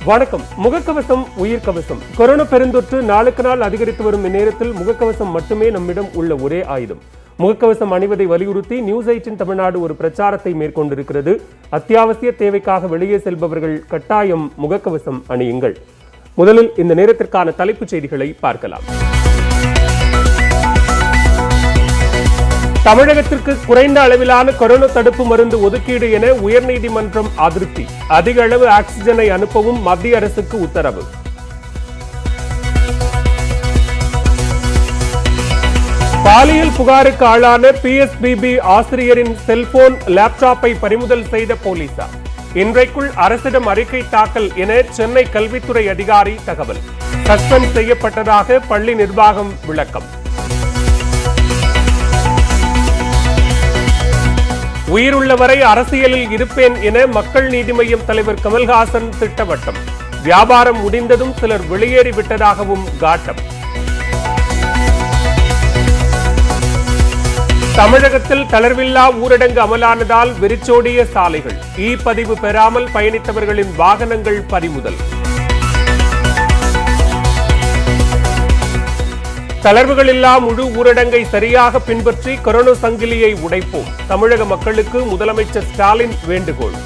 வணக்கம். முகக்கவசம் உயிர் கவசம். கொரோனா பெருந்தொற்று நாளுக்கு நாள் அதிகரித்து வரும் இந்நேரத்தில் முகக்கவசம் மட்டுமே நம்மிடம் உள்ள ஒரே ஆயுதம். முகக்கவசம் அணிவதை வலியுறுத்தி நியூஸ் 18 தமிழ்நாடு ஒரு பிரச்சாரத்தை மேற்கொண்டிருக்கிறது. அத்தியாவசிய தேவைக்காக வெளியே செல்பவர்கள் கட்டாயம் முகக்கவசம் அணியுங்கள். முதலில் இந்த நேரத்திற்கான தலைப்புச் செய்திகளை பார்க்கலாம். தமிழகத்திற்கு குறைந்த அளவிலான கொரோனா தடுப்பு மருந்து ஒதுக்கீடு என உயர்நீதிமன்றம் அதிருப்தி. அதிக அளவு ஆக்சிஜனை அனுப்பவும் மத்திய அரசுக்கு உத்தரவு. பாலியல் புகாருக்கு ஆளான பிஎஸ்பிபி ஆசிரியரின் செல்போன், லேப்டாப்பை பறிமுதல் செய்த போலீசார். இன்றைக்குள் அரசிடம் அறிக்கை தாக்கல் என சென்னை கல்வித்துறை அதிகாரி தகவல். சஸ்பெண்ட் செய்யப்பட்டதாக பள்ளி நிர்வாகம் விளக்கம். உயிருள்ளவரை அரசியலில் இருப்பேன் என மக்கள் நீதி மய்யம் தலைவர் கமல்ஹாசன் திட்டவட்டம். வியாபாரம் முடிந்ததும் சிலர் வெளியேறிவிட்டதாகவும் காட்டம். தமிழகத்தில் தளர்வில்லா ஊரடங்கு அமலானதால் வெறிச்சோடிய சாலைகள். பதிவு பெறாமல் பயணித்தவர்களின் வாகனங்கள் பறிமுதல். தளர்வுகளில்லா முழு ஊரடங்கை சரியாக பின்பற்றி கொரோனா சங்கிலியை உடைப்போம். தமிழக மக்களுக்கு முதலமைச்சர் ஸ்டாலின் வேண்டுகோள்.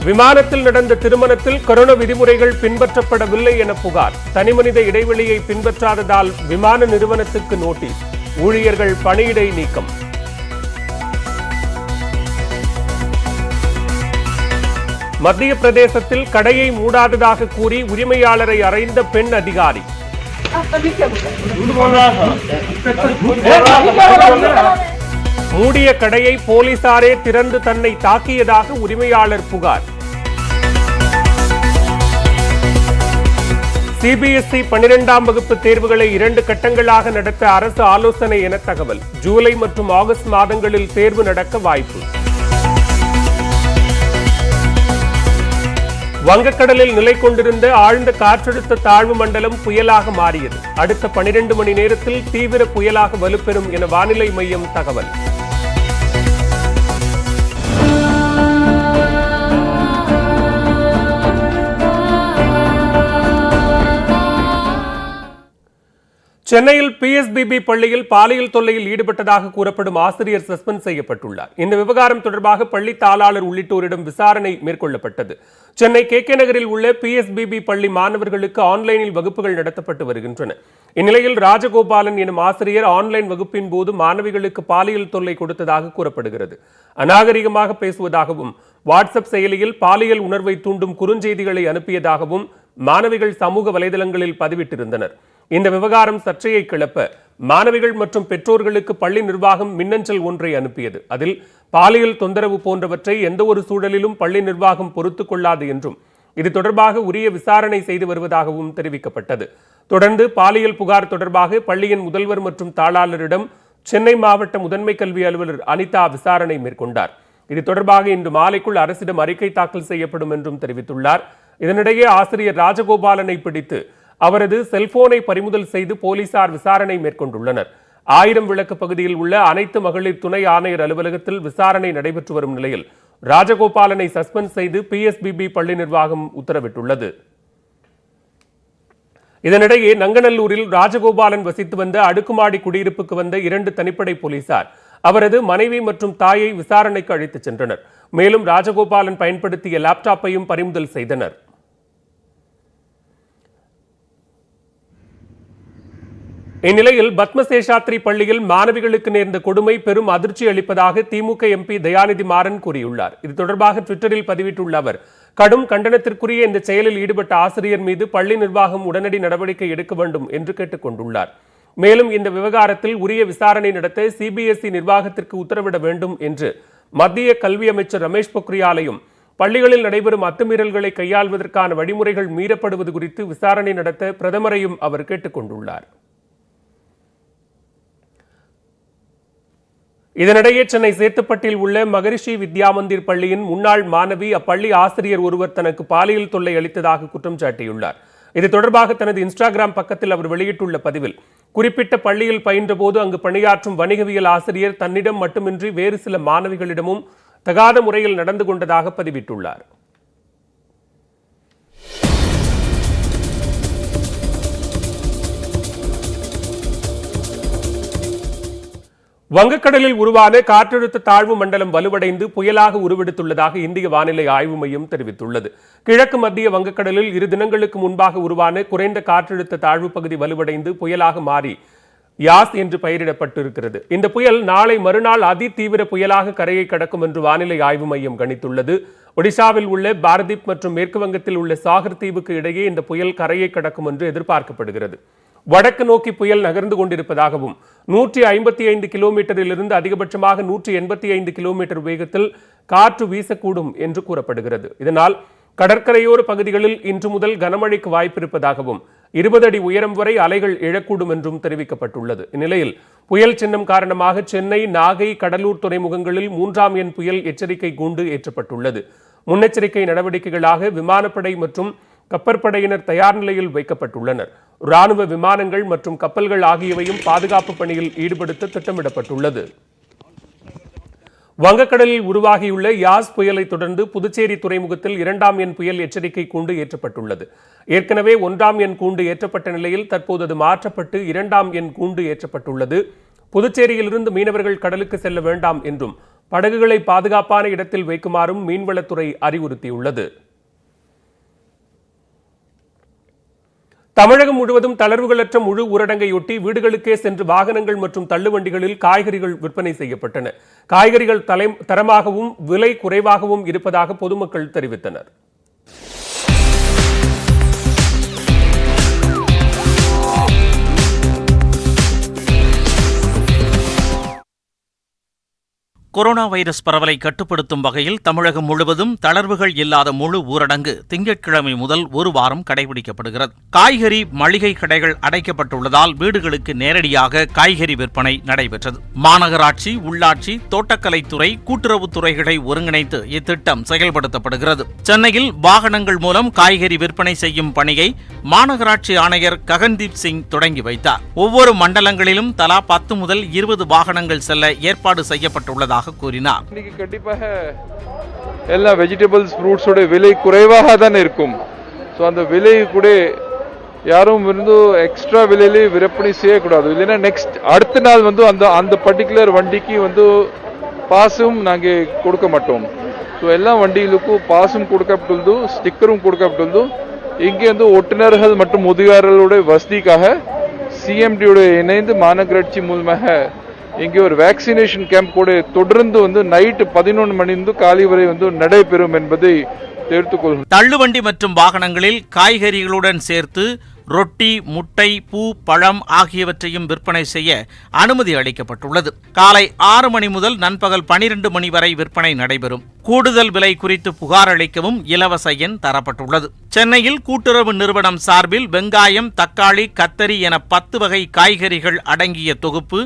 விமானத்தில் நடந்த திருமணத்தில் கொரோனா விதிமுறைகள் பின்பற்றப்படவில்லை என புகார். தனிமனித இடைவெளியை பின்பற்றாததால் விமான நிறுவனத்துக்கு நோட்டீஸ். ஊழியர்கள் பணியிடை நீக்கம். மத்திய பிரதேசத்தில் கடையை மூடாததாக கூறி உரிமையாளரை அறைந்த பெண் அதிகாரி. மூடிய கடையை போலீசாரே திறந்து தன்னை தாக்கியதாக உரிமையாளர் புகார். சிபிஎஸ்இ 12ஆம் வகுப்பு தேர்வுகளை 2 கட்டங்களாக நடத்த அரசு ஆலோசனை என தகவல். ஜூலை மற்றும் ஆகஸ்ட் மாதங்களில் தேர்வு நடக்க வாய்ப்பு. வங்கக்கடலில் நிலை கொண்டிருந்த ஆழ்ந்த காற்றழுத்த தாழ்வு மண்டலம் புயலாக மாறியது. அடுத்த 12 மணி நேரத்தில் தீவிர புயலாக வலுப்பெறும் என வானிலை மையம் தகவல். சென்னையில் பிஎஸ்பிபி பள்ளியில் பாலியல் தொல்லையில் ஈடுபட்டதாக கூறப்படும் ஆசிரியர் சஸ்பெண்ட் செய்யப்பட்டுள்ளார். இந்த விவகாரம் தொடர்பாக பள்ளி தாளாளர் உள்ளிட்டோரிடம் விசாரணை மேற்கொள்ளப்பட்டது. சென்னை KK நகரில் உள்ள பிஎஸ்பிபி பள்ளி மாணவர்களுக்கு ஆன்லைனில் வகுப்புகள் நடத்தப்பட்டு வருகின்றன. இந்நிலையில் ராஜகோபாலன் எனும் ஆசிரியர் ஆன்லைன் வகுப்பின் போது மாணவிகளுக்கு பாலியல் தொல்லை கொடுத்ததாக கூறப்படுகிறது. அநாகரிகமாக பேசுவதாகவும் வாட்ஸ்அப் செயலியில் பாலியல் உணர்வை தூண்டும் குறுஞ்செய்திகளை அனுப்பியதாகவும் மாணவிகள் சமூக வலைதளங்களில் பதிவிட்டிருந்தனர். இந்த விவகாரம் சர்ச்சையை கிளப்ப மாணவிகள் மற்றும் பெற்றோர்களுக்கு பள்ளி நிர்வாகம் மின்னஞ்சல் ஒன்றை அனுப்பியது. அதில் பாலியல் தொந்தரவு போன்றவற்றை எந்த ஒரு சூழலிலும் பள்ளி நிர்வாகம் பொறுத்துக் கொள்ளாது என்றும் இது தொடர்பாக உரிய விசாரணை செய்து வருவதாகவும் தெரிவிக்கப்பட்டது. தொடர்ந்து பாலியல் புகார் தொடர்பாக பள்ளியின் முதல்வர் மற்றும் தாளாளரிடம் சென்னை மாவட்ட முதன்மை கல்வி அலுவலர் அனிதா விசாரணை மேற்கொண்டார். இது தொடர்பாக இன்று மாலைக்குள் அரசிடம் அறிக்கை தாக்கல் செய்யப்படும் என்றும் தெரிவித்துள்ளார். இதனிடையே ஆசிரியர் ராஜகோபாலனை பிடித்து அவரது செல்போனை பறிமுதல் செய்து போலீசார் விசாரணை மேற்கொண்டுள்ளனர். 1000 விளக்கு பகுதியில் உள்ள அனைத்து மகளிர் துணை ஆணையர் அலுவலகத்தில் விசாரணை நடைபெற்று வரும் நிலையில் ராஜகோபாலனை சஸ்பெண்ட் செய்து பிஎஸ்பிபி பள்ளி நிர்வாகம் உத்தரவிட்டுள்ளது. இதனிடையே நங்கநல்லூரில் ராஜகோபாலன் வசித்து வந்த அடுக்குமாடி குடியிருப்புக்கு வந்த 2 தனிப்படை போலீசார் அவரது மனைவி மற்றும் தாயை விசாரணைக்கு அழைத்துச் சென்றனர். மேலும் ராஜகோபாலன் பயன்படுத்திய லேப்டாப்பையும் பறிமுதல் செய்தனர். இந்நிலையில் பத்மசேஷாத்ரி பள்ளியில் மாணவிகளுக்கு நேர்ந்த கொடுமை பெரும் அதிர்ச்சி அளிப்பதாக திமுக MP தயாநிதி மாறன் கூறியுள்ளார். இது தொடர்பாக ட்விட்டரில் பதிவிட்டுள்ள அவர், கடும் கண்டனத்திற்குரிய இந்த செயலில் ஈடுபட்ட ஆசிரியர் மீது பள்ளி நிர்வாகம் உடனடி நடவடிக்கை எடுக்க வேண்டும் என்று கேட்டுக் கொண்டுள்ளார். மேலும் இந்த விவகாரத்தில் உரிய விசாரணை நடத்த சிபிஎஸ்இ நிர்வாகத்திற்கு உத்தரவிட வேண்டும் என்று மத்திய கல்வி அமைச்சர் ரமேஷ் பொக்ரியாலையும் பள்ளிகளில் நடைபெறும் அத்துமீறல்களை கையாள்வதற்கான வழிமுறைகள் மீறப்படுவது குறித்து விசாரணை நடத்த பிரதமரையும் அவர் கேட்டுக் கொண்டுள்ளார். இதனிடையே சென்னை சேத்துப்பட்டில் உள்ள மகரிஷி வித்யா மந்திர் பள்ளியின் முன்னாள் மாணவி அப்பள்ளி ஆசிரியர் ஒருவர் தனக்கு பாலியல் தொல்லை அளித்ததாக குற்றம் சாட்டியுள்ளார். இது தொடர்பாக தனது இன்ஸ்டாகிராம் பக்கத்தில் அவர் வெளியிட்டுள்ள பதிவில், குறிப்பிட்ட பள்ளியில் பயின்றபோது அங்கு பணியாற்றும் வணிகவியல் ஆசிரியர் தன்னிடம் மட்டுமின்றி வேறு சில மாணவிகளிடமும் தகாத முறையில் நடந்து கொண்டதாக பதிவிட்டுள்ளார். வங்கக்கடலில் உருவான காற்றழுத்த தாழ்வு மண்டலம் வலுவடைந்து புயலாக உருவெடுத்துள்ளதாக இந்திய வானிலை ஆய்வு மையம் தெரிவித்துள்ளது. கிழக்கு மத்திய வங்கக்கடலில் 2 தினங்களுக்கு முன்பாக உருவான குறைந்த காற்றழுத்த தாழ்வு பகுதி வலுவடைந்து புயலாக மாறி யாஸ் என்று பெயரிடப்பட்டிருக்கிறது. இந்த புயல் நாளை மறுநாள் அதிதீவிர புயலாக கரையை கடக்கும் என்று வானிலை ஆய்வு மையம் கணித்துள்ளது. ஒடிசாவில் உள்ள பாரதீப் மற்றும் மேற்கு வங்கத்தில் உள்ள சாகர் தீவுக்கு இடையே இந்த புயல் கரையை கடக்கும் என்று எதிர்பார்க்கப்படுகிறது. வடக்கு நோக்கி புயல் நகர்ந்து கொண்டிருப்பதாகவும் 155 கிலோமீட்டரிலிருந்து அதிகபட்சமாக 185 கிலோமீட்டர் வேகத்தில் காற்று வீசக்கூடும் என்று கூறப்படுகிறது. இதனால் கடற்கரையோர பகுதிகளில் இன்று முதல் கனமழைக்கு வாய்ப்பிருப்பதாகவும் 20 அடி உயரம் வரை அலைகள் எழக்கூடும் என்றும் தெரிவிக்கப்பட்டுள்ளது. இந்நிலையில் புயல் சின்னம் காரணமாக சென்னை, நாகை, கடலூர் துறைமுகங்களில் 3ஆம் எண் புயல் எச்சரிக்கை கூண்டு ஏற்றப்பட்டுள்ளது. முன்னெச்சரிக்கை நடவடிக்கைகளாக விமானப்படை மற்றும் கப்பற்படையினர் தயார் நிலையில் வைக்கப்பட்டுள்ளனர். ராணுவ விமானங்கள் மற்றும் கப்பல்கள் ஆகியவையும் பாதுகாப்பு பணியில் ஈடுபடுத்த திட்டமிடப்பட்டுள்ளது. வங்கக்கடலில் உருவாகியுள்ள யாஸ் புயலை தொடர்ந்து புதுச்சேரி துறைமுகத்தில் 2ஆம் எண் புயல் எச்சரிக்கை கூண்டு ஏற்றப்பட்டுள்ளது. ஏற்கனவே 1ஆம் எண் கூண்டு ஏற்றப்பட்ட நிலையில் தற்போது அது மாற்றப்பட்டு 2ஆம் எண் கூண்டு ஏற்றப்பட்டுள்ளது. புதுச்சேரியிலிருந்து மீனவர்கள் கடலுக்கு செல்ல வேண்டாம் என்றும் படகுகளை பாதுகாப்பான இடத்தில் வைக்குமாறும் மீன்வளத்துறை அறிவுறுத்தியுள்ளது. தமிழகம் முழுவதும் தளர்வுகளற்ற முழு ஊரடங்கையொட்டி வீடுகளுக்கே சென்று வாகனங்கள் மற்றும் தள்ளுவண்டிகளில் காய்கறிகள் விற்பனை செய்யப்பட்டன. காய்கறிகள் தரமாகவும் விலை குறைவாகவும் இருப்பதாக பொதுமக்கள் தெரிவித்தனர். கொரோனா வைரஸ் பரவலை கட்டுப்படுத்தும் வகையில் தமிழகம் முழுவதும் தளர்வுகள் இல்லாத முழு ஊரடங்கு திங்கட்கிழமை முதல் ஒரு வாரம் கடைபிடிக்கப்படுகிறது. காய்கறி மளிகை கடைகள் அடைக்கப்பட்டுள்ளதால் வீடுகளுக்கு நேரடியாக காய்கறி விற்பனை நடைபெற்றது. மாநகராட்சி, உள்ளாட்சி, தோட்டக்கலைத்துறை, கூட்டுறவுத்துறைகளை ஒருங்கிணைத்து இத்திட்டம் செயல்படுத்தப்படுகிறது. சென்னையில் வாகனங்கள் மூலம் காய்கறி விற்பனை செய்யும் பணியை மாநகராட்சி ஆணையர் ககன்தீப் சிங் தொடங்கி வைத்தார். ஒவ்வொரு மண்டலங்களிலும் தலா 10 முதல் 20 வாகனங்கள் செல்ல ஏற்பாடு செய்யப்பட்டுள்ளதாக கூறினார். இன்னைக்கு கண்டிப்பாக எல்லா வெஜிடபிள்ஸ் ஃப்ரூட்ஸோட விலை குறைவாக தான் இருக்கும். ஸோ அந்த விலை கூட யாரும் எக்ஸ்ட்ரா விலையிலே விற்பனை செய்யக்கூடாது. இல்லைன்னா நெக்ஸ்ட் அடுத்த நாள் அந்த பர்டிகுலர் வண்டிக்கு பாஸும் நாங்கள் கொடுக்க மாட்டோம். ஸோ எல்லா வண்டிகளுக்கும் பாஸும் கொடுக்கப்பட்டுள்ளது, ஸ்டிக்கரும் கொடுக்கப்பட்டுள்ளது. இங்கே ஓட்டுநர்கள் மற்றும் உதவியாளர்களுடைய வசதிக்காக சிஎம்டியோட இணைந்து மாநகராட்சி மூலமாக இங்கே ஒரு வேக்சினேஷன் கேம்ப் கூட தொடர்ந்து நைட்டு 11 மணி காலை வரை நடைபெறும் என்பதை தெரிவித்துக் தள்ளுவண்டி மற்றும் வாகனங்களில் காய்கறிகளுடன் சேர்த்து ரொட்டி, முட்டை, பூ, பழம் ஆகியவற்றையும் விற்பனை செய்ய அனுமதி அளிக்கப்பட்டுள்ளது. காலை 6 மணி முதல் நண்பகல் 12 மணி வரை விற்பனை நடைபெறும். கூடுதல் விலை குறித்து புகார் அளிக்கவும் இலவச எண் தரப்பட்டுள்ளது. சென்னையில் கூட்டுறவு நிறுவனம் சார்பில் வெங்காயம், தக்காளி, கத்தரி என 10 வகை காய்கறிகள் அடங்கிய தொகுப்பு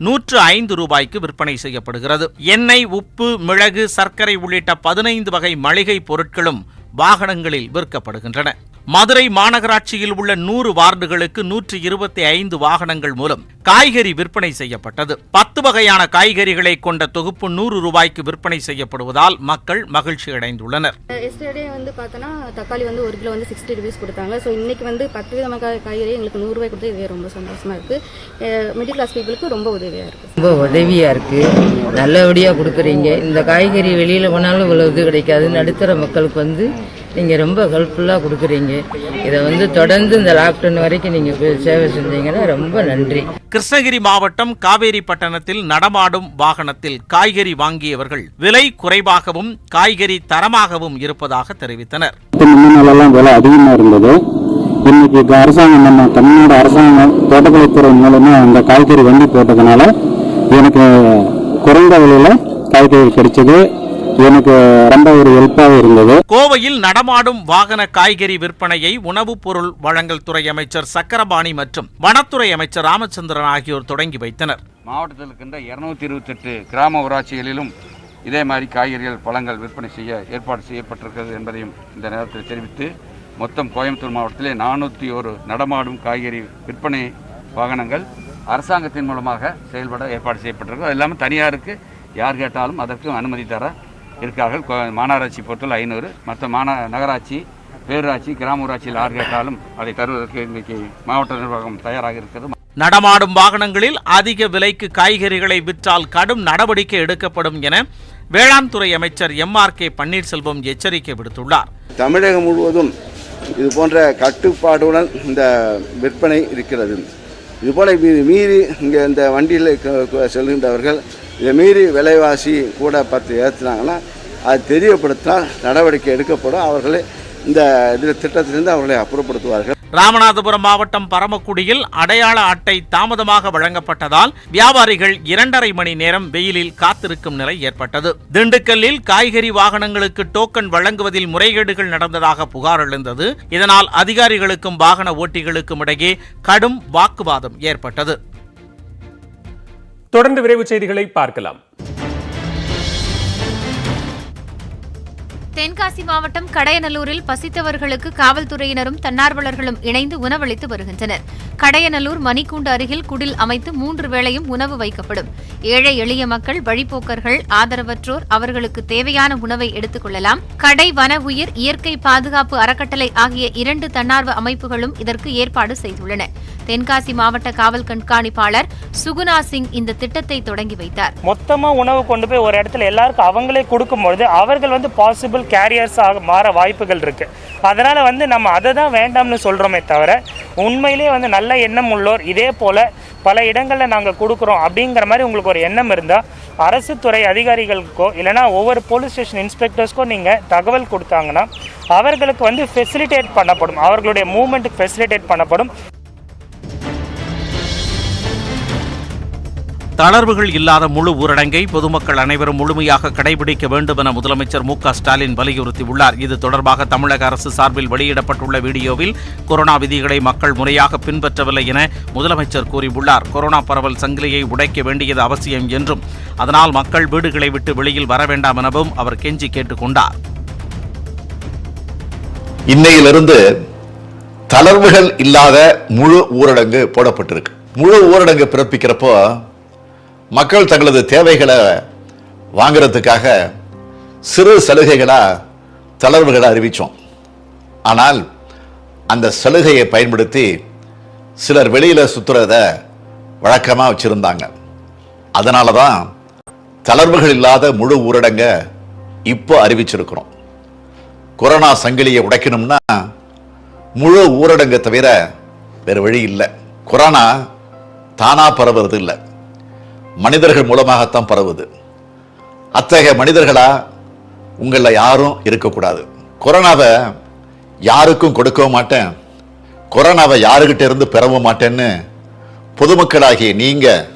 105 ரூபாய்க்கு விற்பனை செய்யப்படுகிறது. எண்ணெய், உப்பு, மிளகு, சர்க்கரை உள்ளிட்ட 15 வகை மளிகை பொருட்களும் வாகனங்களில் விற்கப்படுகின்றன. மதுரை மாநகராட்சியில் உள்ள 100 வார்டுகளுக்கு 125 வாகனங்கள் மூலம் காய்கறி விற்பனை செய்யப்பட்டது. 10 வகையான காய்கறிகளை கொண்ட தொகுப்பு 100 ரூபாய்க்கு விற்பனை செய்யப்படுவதால் மக்கள் மகிழ்ச்சி அடைந்துள்ளனர். எஸ்டர்டே பார்த்தோன்னா தக்காளி 1 கிலோ 60 ரூபீஸ் கொடுத்தாங்க. ஸோ இன்னைக்கு 10 விதமான காய்கறி எங்களுக்கு 100 ரூபாய் கொடுத்து இது ரொம்ப சந்தோஷமா இருக்கு. மிடில் கிளாஸ் பீப்புளுக்கு ரொம்ப உதவியா இருக்கு. ரொம்ப உதவியா இருக்கு. நல்லபடியா கொடுக்குறீங்க. இந்த காய்கறி வெளியில போனாலும் இவ்வளவு இது கிடைக்காது. நடுத்தர மக்களுக்கு நீங்க ரொம்ப ஹெல்ப்ஃபுல்லா கொடுக்குறீங்க. இதை தொடர்ந்து இந்த லாக்டவுன் வரைக்கும் நீங்க சேவை செஞ்சீங்கன்னா ரொம்ப நன்றி. கிருஷ்ணகிரி மாவட்டம் காவேரிப்பட்டணத்தில் நடமாடும் வாகனத்தில் காய்கறி வாங்கியவர்கள் விலை குறைவாகவும் காய்கறி தரமாகவும் இருப்பதாக தெரிவித்தனர். விலை அதிகமா இருந்தது. இன்னைக்கு அரசாங்கம், நம்ம தமிழ்நாடு அரசாங்கம் தோட்டக்கலைத்துறை மூலமா அந்த காய்கறி வண்டி போட்டதுனால எனக்கு குறைந்த விலையில காய்கறி கிடைச்சது. எனக்கு ரொம்ப ஒரு ஹெல்ப்பாக இருந்தது. கோவையில் நடமாடும் வாகன காய்கறி விற்பனையை உணவுப் பொருள் வழங்கல் துறை அமைச்சர் சக்கரபாணி மற்றும் வனத்துறை அமைச்சர் ராமச்சந்திரன் ஆகியோர் தொடங்கி வைத்தனர். மாவட்டத்தில் இருக்கின்ற 228 கிராம ஊராட்சிகளிலும் இதே மாதிரி காய்கறிகள், பழங்கள் விற்பனை செய்ய ஏற்பாடு செய்யப்பட்டிருக்கிறது என்பதையும் இந்த நேரத்தில் தெரிவித்து, மொத்தம் கோயம்புத்தூர் மாவட்டத்திலே 401 நடமாடும் காய்கறி விற்பனை வாகனங்கள் அரசாங்கத்தின் மூலமாக செயல்பட ஏற்பாடு செய்யப்பட்டிருக்கு. அது இல்லாமல் தனியாருக்கு யார் கேட்டாலும் அதற்கு அனுமதி தர இருக்கார்கள். மாநகராட்சி பொறுத்தவரை 500, மற்ற நகராட்சி, பேரூராட்சி, கிராம ஊராட்சியில் யார் கேட்டாலும் அதை தருவதற்கு இன்றைக்கு மாவட்ட நிர்வாகம் தயாராக இருக்கிறது. நடமாடும் வாகனங்களில் அதிக விலைக்கு காய்கறிகளை விற்றால் கடும் நடவடிக்கை எடுக்கப்படும் என வேளாண் துறை அமைச்சர் MRK பன்னீர்செல்வம் எச்சரிக்கை விடுத்துள்ளார். தமிழகம் முழுவதும் இது போன்ற கட்டுப்பாடுடன் இந்த விற்பனை இருக்கிறது. இதுபோல் மீறி இங்கே இந்த வண்டியில் செல்கின்றவர்கள் இதை மீறி விலைவாசி கூட 10 ஏற்றினாங்கன்னா அது தெரியப்படுத்தினால் நடவடிக்கை எடுக்கப்படும். அவர்களை இந்த திட்டத்திலிருந்து அவர்களை அப்புறப்படுத்துவார்கள். ராமநாதபுரம் மாவட்டம் பரமக்குடியில் அடையாள அட்டை தாமதமாக வழங்கப்பட்டதால் வியாபாரிகள் 2.5 மணி நேரம் வெயிலில் காத்திருக்கும் நிலை ஏற்பட்டது. திண்டுக்கல்லில் காய்கறி வாகனங்களுக்கு டோக்கன் வழங்குவதில் முறைகேடுகள் நடந்ததாக புகார் எழுந்தது. இதனால் அதிகாரிகளுக்கும் வாகன ஓட்டிகளுக்கும் இடையே கடும் வாக்குவாதம் ஏற்பட்டது. தொடர்ந்து விரைவுச் செய்திகளை பார்க்கலாம். தென்காசி மாவட்டம் கடையநல்லூரில் பசித்தவர்களுக்கு காவல்துறையினரும் தன்னார்வலர்களும் இணைந்து உணவளித்து வருகின்றனர். கடையநல்லூர் மணிக்கூண்டு அருகில் குடில் அமைத்து 3 வேளையும் உணவு வைக்கப்படும். ஏழை எளிய மக்கள், வழிப்போக்கர்கள், ஆதரவற்றோர் அவர்களுக்கு தேவையான உணவை எடுத்துக் கொள்ளலாம். கடை வன உயிர் இயற்கை பாதுகாப்பு அறக்கட்டளை ஆகிய 2 தன்னார்வ அமைப்புகளும் இதற்கு ஏற்பாடு செய்துள்ளன. தென்காசி மாவட்ட காவல் கண்காணிப்பாளர் சுகுணா சிங் இந்த திட்டத்தை தொடங்கி வைத்தார். மொத்தமா உணவு கொண்டு போய் ஒரு இடத்துல எல்லாருக்கும் அவங்களே கொடுக்கும்பொழுது அவர்கள் பாசிபிள் கேரியர்ஸாக மாற வாய்ப்புகள் இருக்கு. அதனால நம்ம அதை தான் வேண்டாம்னு சொல்றோமே தவிர உண்மையிலேயே நல்ல எண்ணம் உள்ளோர் இதே போல பல இடங்களில் நாங்கள் கொடுக்குறோம் அப்படிங்கிற மாதிரி உங்களுக்கு ஒரு எண்ணம் இருந்தால் அரசு துறை அதிகாரிகளுக்கோ இல்லைனா ஒவ்வொரு போலீஸ் ஸ்டேஷன் இன்ஸ்பெக்டர்ஸ்க்கோ நீங்கள் தகவல் கொடுத்தாங்கன்னா அவர்களுக்கு ஃபெசிலிட்டேட் பண்ணப்படும், அவர்களுடைய மூவ்மெண்ட்டுக்கு ஃபெசிலிட்டேட் பண்ணப்படும். தளர்வுகள் இல்லாத முழு ஊரடங்கை பொதுமக்கள் அனைவரும் முழுமையாக கடைபிடிக்க வேண்டும் என முதலமைச்சர் மு.க. ஸ்டாலின் வலியுறுத்தியுள்ளார். இது தொடர்பாக தமிழக அரசு சார்பில் வெளியிடப்பட்டுள்ள வீடியோவில் கொரோனா விதிகளை மக்கள் முறையாக பின்பற்றவில்லை என முதலமைச்சர் கூறியுள்ளார். கொரோனா பரவல் சங்கிலியை உடைக்க வேண்டியது அவசியம் என்றும் அதனால் மக்கள் வீடுகளை விட்டு வெளியில் வர வேண்டாம் எனவும் அவர் கெஞ்சி கேட்டுக் கொண்டார். இன்னையிலிருந்து தளர்வுகள் இல்லாத முழு ஊரடங்கு போடப்பட்டிருக்கு. முழு ஊரடங்கு பிறப்பிக்கிறப்போ மக்கள் தங்களது தேவைகளை வாங்கிறதுக்காக சிறு சலுகைகளாக தளர்வுகளை அறிவித்தோம். ஆனால் அந்த சலுகையை பயன்படுத்தி சிலர் வெளியில் சுற்றுறத வழக்கமாக வச்சுருந்தாங்க. அதனால தான் தளர்வுகள் இல்லாத முழு ஊரடங்க இப்போ அறிவிச்சிருக்கிறோம். கொரோனா சங்கிலியை உடைக்கணும்னா முழு ஊரடங்கை தவிர வேறு வழி இல்லை. கொரோனா தானாக பரவுறது இல்லை, மனிதர்கள் மூலமாகத்தான் பரவுது. அத்தகைய மனிதர்களா உங்களில் யாரும் இருக்கக்கூடாது. கொரோனாவை யாருக்கும் கொடுக்கவும் மாட்டேன், கொரோனாவை யாருக்கிட்ட இருந்து பெறவும் மாட்டேன்னு பொதுமக்களாகிய நீங்கள்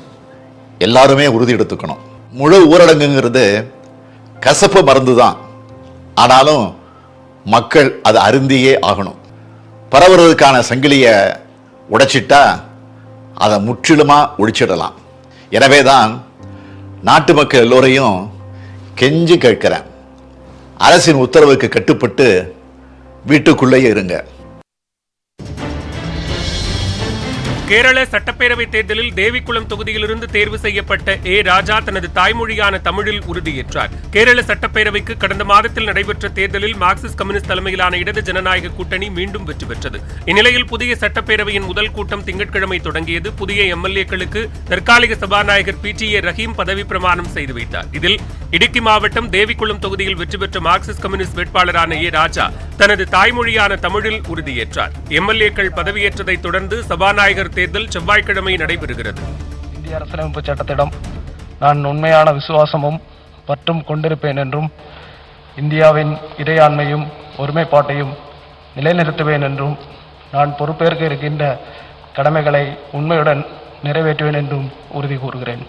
எல்லாருமே உறுதி எடுத்துக்கணும். முழு ஊரடங்குங்கிறது கசப்பு மருந்து தான், ஆனாலும் மக்கள் அதை அருந்தியே ஆகணும். பரவுறதுக்கான சங்கிலியை உடைச்சிட்டா அதை முற்றிலுமாக ஒழிச்சிடலாம். எனவே தான் நாட்டு மக்கள் எல்லோரையும் கெஞ்சி கேட்கிறேன், அரசின் உத்தரவுக்கு கட்டுப்பட்டு வீட்டுக்குள்ளேயே இருங்க. கேரள சட்டப்பேரவை தேர்தலில் தேவிக்குளம் தொகுதியிலிருந்து தேர்வு செய்யப்பட்ட ஏ ராஜா தனது தாய்மொழியான தமிழில் உறுதியேற்றார். கேரள சட்டப்பேரவைக்கு கடந்த மாதத்தில் நடைபெற்ற தேர்தலில் மார்க்சிஸ்ட் கம்யூனிஸ்ட் தலைமையிலான இடது ஜனநாயக கூட்டணி மீண்டும் வெற்றி பெற்றது. இந்நிலையில் புதிய சட்டப்பேரவையின் முதல் கூட்டம் திங்கட்கிழமை தொடங்கியது. புதிய எம்எல்ஏக்களுக்கு தற்காலிக சபாநாயகர் PTA ரஹீம் பதவி பிரமாணம் செய்து வைத்தார். இதில் இடுக்கி மாவட்டம் தேவிக்குளம் தொகுதியில் வெற்றி பெற்ற மார்க்சிஸ்ட் கம்யூனிஸ்ட் வேட்பாளரான ஏ ராஜா தனது தாய்மொழியான தமிழில் உறுதியேற்றார். எம்எல்ஏக்கள் பதவியேற்றதை தொடர்ந்து சபாநாயகர் தேர்தல் செவ்வாய்க்கிழமை நடைபெறுகிறது. இந்திய அரசியலமைப்பு சட்டத்திடம் நான் உண்மையான விசுவாசமும் பற்றும் கொண்டிருப்பேன் என்றும் இந்தியாவின் இறையாண்மையும் ஒருமைப்பாட்டையும் நிலைநிறுத்துவேன் என்றும் நான் பொறுப்பேற்க இருக்கின்ற கடமைகளை உண்மையுடன் நிறைவேற்றுவேன் என்றும் உறுதி கூறுகிறேன்.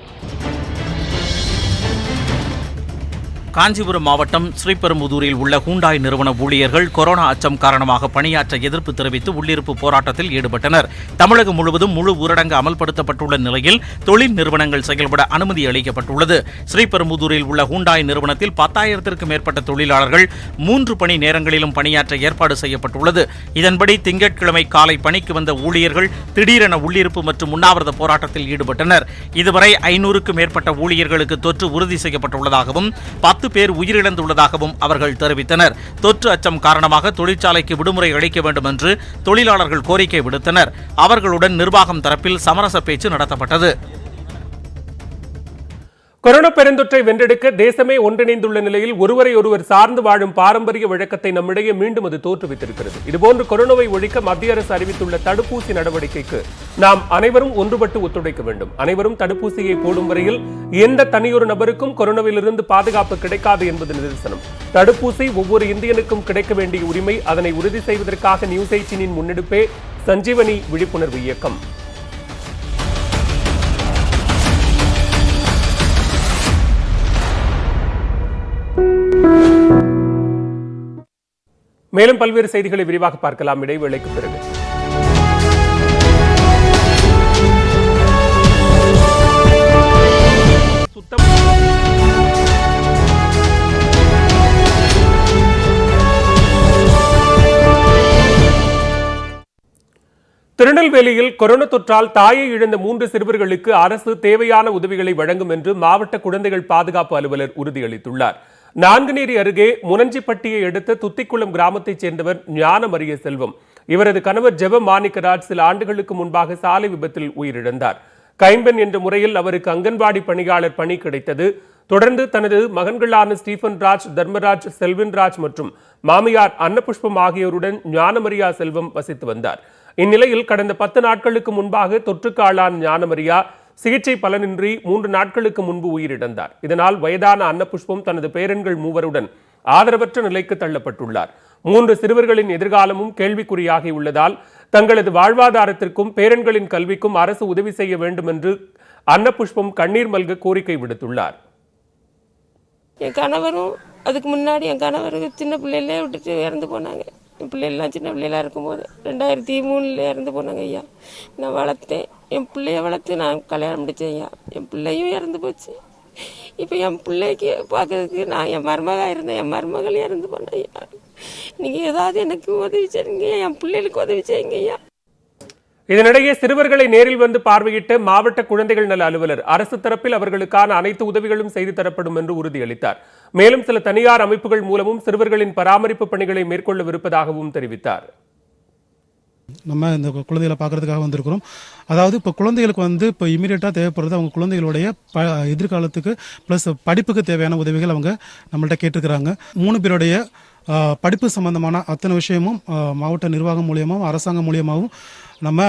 காஞ்சிபுரம் மாவட்டம் ஸ்ரீபெரும்புதூரில் உள்ள ஹூண்டாய் நிறுவன ஊழியர்கள் கொரோனா அச்சம் காரணமாக பணியாற்ற எதிர்ப்பு தெரிவித்து உள்ளிருப்பு போராட்டத்தில் ஈடுபட்டனர். தமிழகம் முழுவதும் முழு ஊரடங்கு அமல்படுத்தப்பட்டுள்ள நிலையில் தொழில் நிறுவனங்கள் செயல்பட அனுமதி அளிக்கப்பட்டுள்ளது. ஸ்ரீபெரும்புதூரில் உள்ள ஹூண்டாய் நிறுவனத்தில் 10,000த்திற்கும் மேற்பட்ட தொழிலாளர்கள் 3 பணி நேரங்களிலும் பணியாற்ற ஏற்பாடு செய்யப்பட்டுள்ளது. இதன்படி திங்கட்கிழமை காலை பணிக்கு வந்த ஊழியர்கள் திடீரென உள்ளிருப்பு மற்றும் உண்ணாவிரத போராட்டத்தில் ஈடுபட்டனர். இதுவரை 500க்கும் மேற்பட்ட ஊழியர்களுக்கு தொற்று உறுதி செய்யப்பட்டுள்ளதாகவும் 10 பேர் உயிரிழந்துள்ளதாகவும் அவர்கள் தெரிவித்தனர். தொற்று அச்சம் காரணமாக தொழிற்சாலைக்கு விடுமுறை அளிக்க வேண்டும் என்று தொழிலாளர்கள் கோரிக்கை விடுத்தனர். அவர்களுடன் நிர்வாகம் தரப்பில் சமரச பேச்சு நடத்தப்பட்டது. கொரோனா பெருந்தொற்றை வென்றெடுக்க தேசமே ஒன்றிணைந்துள்ள நிலையில் ஒருவரை ஒருவர் சார்ந்து வாழும் பாரம்பரிய வழக்கத்தை நம்மிடையே மீண்டும் அது தோற்றுவித்திருக்கிறது. இதுபோன்று கொரோனாவை ஒழிக்க மத்திய அரசு அறிவித்துள்ள தடுப்பூசி நடவடிக்கைக்கு நாம் அனைவரும் ஒன்றுபட்டு ஒத்துழைக்க வேண்டும். அனைவரும் தடுப்பூசியை போடும் வரையில் எந்த தனியொரு நபருக்கும் கொரோனாவிலிருந்து பாதுகாப்பு கிடைக்காது என்பது நிதர்சனம். தடுப்பூசி ஒவ்வொரு இந்தியனுக்கும் கிடைக்க வேண்டிய உரிமை. அதனை உறுதி செய்வதற்காக நியூஸ் 18 முன்னெடுப்பே சஞ்சீவனி விழிப்புணர்வு இயக்கம். மேலும் பல்வேறு செய்திகளை விரிவாக பார்க்கலாம் இடைவேளைக்கு பிறகு. திருநெல்வேலியில் கொரோனா தொற்றால் தாயை இழந்த 3 சிறுவர்களுக்கு அரசு தேவையான உதவிகளை வழங்கும் என்று மாவட்ட குழந்தைகள் பாதுகாப்பு அலுவலர் உறுதியளித்துள்ளார். நான்குநேரி அருகே முனஞ்சிப்பட்டியை அடுத்த துத்திக்குளம் கிராமத்தைச் சேர்ந்தவர் ஞானமரிய செல்வம். இவரது கணவர் ஜெப மாணிக்கராஜ் சில ஆண்டுகளுக்கு முன்பாக சாலை விபத்தில் உயிரிழந்தார். கைம்பெண் என்ற முறையில் அவருக்கு அங்கன்வாடி பணியாளர் பணி கிடைத்தது. தொடர்ந்து தனது மகன்களான ஸ்டீபன் ராஜ், தர்மராஜ், செல்வின்ராஜ் மற்றும் மாமியார் அன்னபுஷ்பம் ஆகியோருடன் ஞானமரியா செல்வம் வசித்து வந்தார். இந்நிலையில் கடந்த 10 நாட்களுக்கு முன்பாக தொற்றுக்கு ஆளான ஞானமரியா சிகிச்சை பலனின்றி 3 நாட்களுக்கு முன்பு உயிரிழந்தார். இதனால் வயதான அன்னபுஷ்பம் தனது பேரன்கள் 3வருடன் ஆதரவற்ற நிலைக்கு தள்ளப்பட்டுள்ளார். 3 சிறுவர்களின் எதிர்காலமும் கேள்விக்குறியாகி உள்ளதால் தங்களது வாழ்வாதாரத்திற்கும் பேரன்களின் கல்விக்கும் அரசு உதவி செய்ய வேண்டும் என்று அன்னபுஷ்பம் கண்ணீர் மல்க கோரிக்கை விடுத்துள்ளார். என் கணவரும் அதுக்கு முன்னாடி என் கணவருக்கு சின்ன பிள்ளையிலே விட்டுட்டு இறந்து போனாங்க. என் பிள்ளைலாம் சின்ன பிள்ளைலாம் இருக்கும்போது 2003 இறந்து போனாங்க ஐயா. நான் வளர்த்தேன், என் பிள்ளைய வளர்த்து நான் கல்யாணம் முடித்தேன் ஐயா. என் பிள்ளையும் இறந்து போச்சு. இப்போ என் பிள்ளைக்கு பார்க்கறதுக்கு நான் என் மருமகளாக இருந்தேன், என் மருமகள் இறந்து போனேன் ஐயா. நீங்கள் ஏதாவது எனக்கு உதவி செய்யுங்க, என் பிள்ளைகளுக்கு உதவி செய்யுங்க ஐயா. இதனிடையே சிறுவர்களை நேரில் வந்து பார்வையிட்ட மாவட்ட குழந்தைகள் நல அலுவலர் அரசு தரப்பில் அவர்களுக்கான அனைத்து உதவிகளும் செய்து தரப்படும் என்று உறுதியளித்தார். மேலும் சில தனியார் அமைப்புகள் மூலமும் சிறுவர்களின் பராமரிப்பு பணிகளை மேற்கொள்ளவிருப்பதாகவும் தெரிவித்தார். நம்ம இந்த குழந்தைகளை பார்க்கறதுக்காக வந்திருக்கிறோம். அதாவது இப்போ குழந்தைகளுக்கு வந்து இப்போ இமீடியட்டாக தேவைப்படுறது அவங்க குழந்தைகளுடைய எதிர்காலத்துக்கு ப்ளஸ் படிப்புக்கு தேவையான உதவிகள் அவங்க நம்மள்ட்ட கேட்டிருக்கிறாங்க. 3 பேருடைய படிப்பு சம்பந்தமான அத்தனை விஷயமும் மாவட்ட நிர்வாகம் மூலியமாகவும் அரசாங்கம் மூலியமாகவும் நம்ம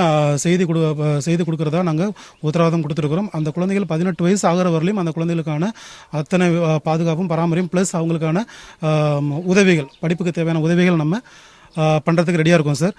செய்து கொடுக்கறதா நாங்கள் உத்தரவாதம் கொடுத்துருக்குறோம். அந்த குழந்தைகள் 18 வயசு ஆகிற வரலையும் அந்த குழந்தைகளுக்கான அத்தனை பாதுகாப்பும் பராமரியும் ப்ளஸ் அவங்களுக்கான உதவிகள், படிப்புக்கு தேவையான உதவிகள் நம்ம பண்ணுறதுக்கு ரெடியாக இருக்கோம் சார்.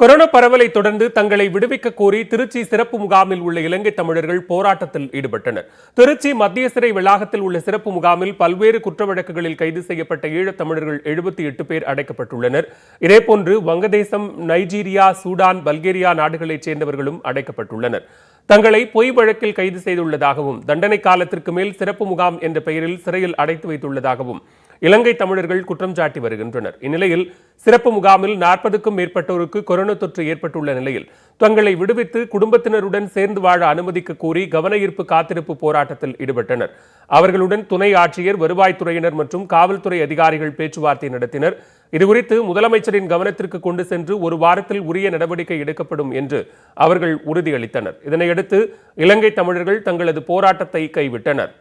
கொரோனா பரவலை தொடர்ந்து தங்களை விடுவிக்க கோரி திருச்சி சிறப்பு முகாமில் உள்ள இலங்கை தமிழர்கள் போராட்டத்தில் ஈடுபட்டனர். திருச்சி மத்திய சிறை வளாகத்தில் உள்ள சிறப்பு முகாமில் பல்வேறு குற்ற வழக்குகளில் கைது செய்யப்பட்ட ஈழத் தமிழர்கள் 78 பேர் அடைக்கப்பட்டுள்ளனர். இதேபோன்று வங்கதேசம், நைஜீரியா, சூடான், பல்கேரியா நாடுகளைச் சேர்ந்தவர்களும் அடைக்கப்பட்டுள்ளனர். தங்களை பொய் வழக்கில் கைது செய்துள்ளதாகவும் தண்டனை காலத்திற்கு மேல் சிறப்பு முகாம் என்ற பெயரில் சிறையில் அடைத்து வைத்துள்ளதாகவும் இலங்கை தமிழர்கள் குற்றம் சாட்டி வருகின்றனர். இந்நிலையில் சிறப்பு முகாமில் 40க்கும் மேற்பட்டோருக்கு கொரோனா தொற்று ஏற்பட்டுள்ள நிலையில் தங்களை விடுவித்து குடும்பத்தினருடன் சேர்ந்து வாழ அனுமதிக்க கோரி கவன ஈர்ப்பு காத்திருப்பு போராட்டத்தில் ஈடுபட்டனர். அவர்களுடன் துணை ஆட்சியர், வருவாய்த்துறையினர் மற்றும் காவல்துறை அதிகாரிகள் பேச்சுவார்த்தை நடத்தினர். இதுகுறித்து முதலமைச்சரின் கவனத்திற்கு கொண்டு சென்று 1 வாரத்தில் உரிய நடவடிக்கை எடுக்கப்படும் என்று அவர்கள் உறுதியளித்தனர். இதனையடுத்து இலங்கை தமிழர்கள் தங்களது போராட்டத்தை கைவிட்டனர்.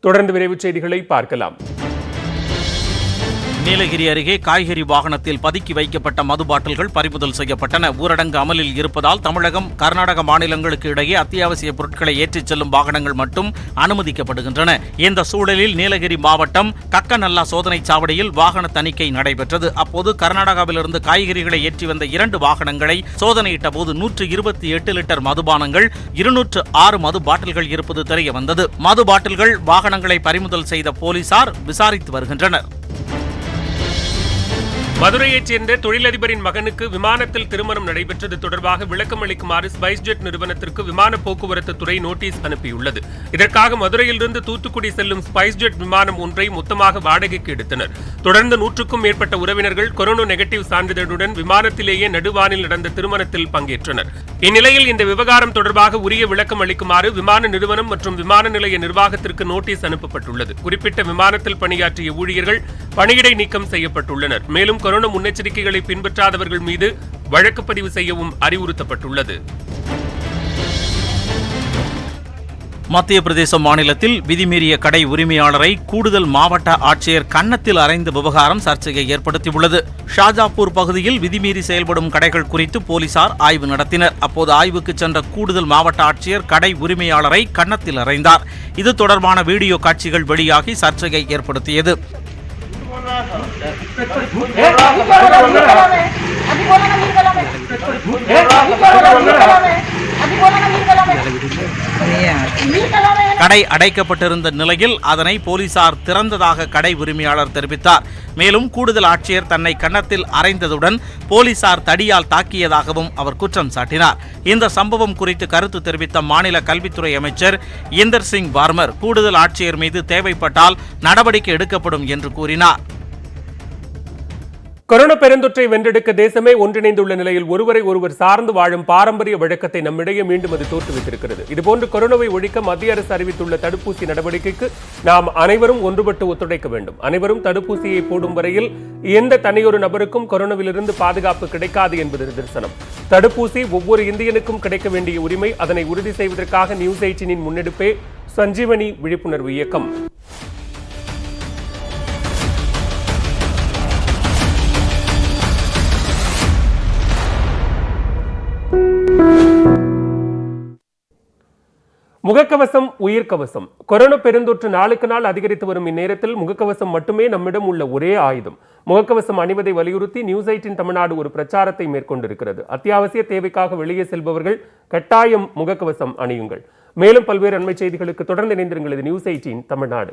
தொடர்ந்து விரைவுச் செய்திகளை பார்க்கலாம். நீலகிரி அருகே காய்கறி வாகனத்தில் பதுக்கி வைக்கப்பட்ட மது பாட்டில்கள் பறிமுதல் செய்யப்பட்டன. ஊரடங்கு அமலில் இருப்பதால் தமிழகம், கர்நாடக மாநிலங்களுக்கு இடையே அத்தியாவசிய பொருட்களை ஏற்றிச் செல்லும் வாகனங்கள் மட்டும் அனுமதிக்கப்படுகின்றன. இந்த சூழலில் நீலகிரி மாவட்டம் கக்கநல்லா சோதனைச் சாவடியில் வாகன தணிக்கை நடைபெற்றது. அப்போது கர்நாடகாவிலிருந்து காய்கறிகளை ஏற்றி வந்த 2 வாகனங்களை சோதனையிட்ட போது 128 லிட்டர் மதுபானங்கள், 206 மது பாட்டில்கள் இருப்பது தெரிய வந்தது. மது பாட்டில்கள், வாகனங்களை பறிமுதல் செய்த போலீசார் விசாரித்து வருகின்றனர். மதுரையைச் சேர்ந்த தொழிலதிபரின் மகனுக்கு விமானத்தில் திருமணம் நடைபெற்றது தொடர்பாக விளக்கம் அளிக்குமாறு ஸ்பைஸ்ஜெட் நிறுவனத்திற்கு விமான போக்குவரத்து துறை நோட்டீஸ் அனுப்பியுள்ளது. இதற்காக மதுரையிலிருந்து தூத்துக்குடி செல்லும் ஸ்பைஸ்ஜெட் விமானம் ஒன்றை மொத்தமாக வாடகைக்கு எடுத்தனர். தொடர்ந்து 100க்கும் மேற்பட்ட உறவினர்கள் கொரோனா நெகட்டிவ் சான்றிதழுடன் விமானத்திலேயே நடுவானில் நடந்த திருமணத்தில் பங்கேற்றனர். இந்நிலையில் இந்த விவகாரம் தொடர்பாக உரிய விளக்கம் அளிக்குமாறு விமான நிறுவனம் மற்றும் விமான நிலைய நிர்வாகத்திற்கு நோட்டீஸ் அனுப்பப்பட்டுள்ளது. குறிப்பிட்ட விமானத்தில் பணியாற்றிய ஊழியர்கள் பணியிடை நீக்கம் செய்யப்பட்டுள்ளனர். மேலும் கொரோனா முன்னெச்சரிக்கைகளை பின்பற்றாதவர்கள் மீது வழக்கு பதிவு செய்யவும் அறிவுறுத்தப்பட்டுள்ளது. மத்திய பிரதேச மாநிலத்தில் விதிமீறிய கடை உரிமையாளரை கூடுதல் மாவட்ட ஆட்சியர் கன்னத்தில் அறைந்த விவகாரம் சர்ச்சையை ஏற்படுத்தியுள்ளது. ஷாஜாப்பூர் பகுதியில் விதிமீறி செயல்படும் கடைகள் குறித்து போலீசார் ஆய்வு நடத்தினர். அப்போது ஆய்வுக்கு சென்ற கூடுதல் மாவட்ட ஆட்சியர் கடை உரிமையாளரை கன்னத்தில் அறைந்தார். இது தொடர்பான வீடியோ காட்சிகள் வெளியாகி சர்ச்சையை ஏற்படுத்தியது. கடை அடைக்கப்பட்டிருந்த நிலையில் அதனை போலீசார் திறந்ததாக கடை உரிமையாளர் தெரிவித்தார். மேலும் கூடுதல் ஆட்சியர் தன்னை கன்னத்தில் அறைந்ததுடன் போலீசார் தடியால் தாக்கியதாகவும் அவர் குற்றம் சாட்டினார். இந்த சம்பவம் குறித்து கருத்து தெரிவித்த மாநில கல்வித்துறை அமைச்சர் இந்தர் சிங் பார்மர் கூடுதல் ஆட்சியர் மீது தேவைப்பட்டால் நடவடிக்கை எடுக்கப்படும் என்று கூறினார். கொரோனா பெருந்தொற்றை வென்றெடுக்க தேசமே ஒன்றிணைந்துள்ள நிலையில் ஒருவரை ஒருவர் சார்ந்து வாழும் பாரம்பரிய வழக்கத்தை நம்மிடையே மீண்டும் அது தோற்றுவித்திருக்கிறது. இதுபோன்று கொரோனாவை ஒழிக்க மத்திய அரசு அறிவித்துள்ள தடுப்பூசி நடவடிக்கைக்கு நாம் அனைவரும் ஒன்றுபட்டு ஒத்துழைக்க வேண்டும். அனைவரும் தடுப்பூசியை போடும் வரையில் எந்த தனியொரு நபருக்கும் கொரோனாவிலிருந்து பாதுகாப்பு கிடைக்காது என்பது நிதர்சனம். தடுப்பூசி ஒவ்வொரு இந்தியனுக்கும் கிடைக்க வேண்டிய உரிமை. அதனை உறுதி செய்வதற்காக நியூஸ் 18 முன்னெடுப்பே சஞ்சீவனி விழிப்புணர்வு இயக்கம். முகக்கவசம் உயிர்கவசம். கொரோனா பெருந்தொற்று நாளுக்கு நாள் அதிகரித்து வரும் இந்நேரத்தில் முகக்கவசம் மட்டுமே நம்மிடம் உள்ள ஒரே ஆயுதம். முகக்கவசம் அணிவதை வலியுறுத்தி நியூஸ் 18 தமிழ்நாடு ஒரு பிரச்சாரத்தை மேற்கொண்டிருக்கிறது. அத்தியாவசிய தேவைக்காக வெளியே செல்பவர்கள் கட்டாயம் முகக்கவசம் அணியுங்கள். மேலும் பல்வேறு அண்மை செய்திகளுக்கு தொடர்ந்து இணைந்திருங்கள். இது நியூஸ் 18 தமிழ்நாடு.